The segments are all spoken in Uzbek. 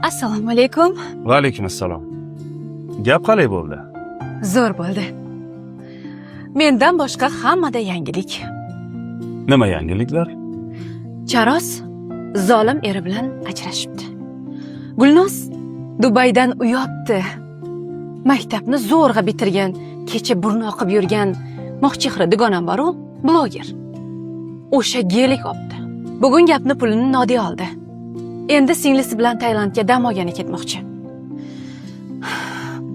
Assalomu alaykum. Va alaykum assalom. Gap qalay bo'ldi? Zo'r bo'ldi. Mendan boshqa hammada yangilik. Nima yangiliklar? Charos zolim eri bilan ajrashibdi. Gulnoz Dubaydan uyobdi. Maktabni zo'rg'a bitirgan, kecha burni oqib yurgan moqchihra dugonam bor-ku, bloger. O'sha gelik opti. Bugun gapni pulini Nodiya oldi. Endi singlisi bilan Tailandga dam olgani ketmoqchi.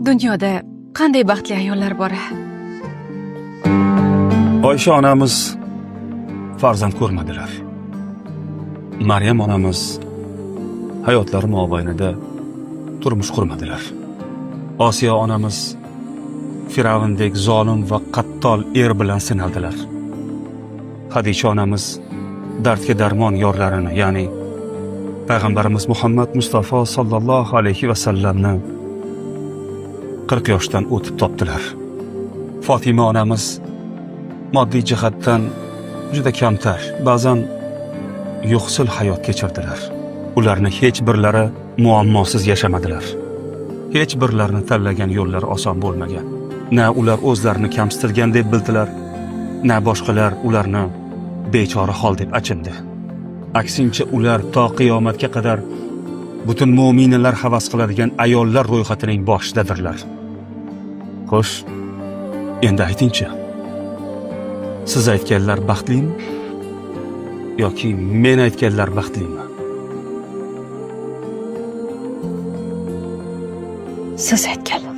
Dunyoda qanday baxtli ayollar bor. Oysha onamiz farzand ko'rmadilar. Maryam onamiz hayotlari mobaynida turmush qurmadilar. Osiyo onamiz Firavndek zolim va qattol er bilan sinaldilar. Hadisha onamiz dardga darmon yorlarini, ya'ni Payg'ambarimiz Muhammad Mustafa sallallohu alayhi va sallamni 40 yoshdan o'tib topdilar. Fatima onamiz moddiy jihatdan juda kamtar, ba'zan yo'qsil hayot kechirdilar. Ularni hech birlari muammosiz yashamadilar. Hech birlarini tanlagan yo'llari oson bo'lmagan. Na ular o'zlarini kamsitilgan deb bildilar, na boshqalar ularni bechora hol deb achindi. Aksincha ular to qiyomatga qadar butun mu'minlar havas qiladigan ayollar ro'yxatining boshidadirlar. Xo'sh, endi aytingchi, siz aytganlar baxtlimi yoki men aytganlar baxtlimi? Siz aytganlar.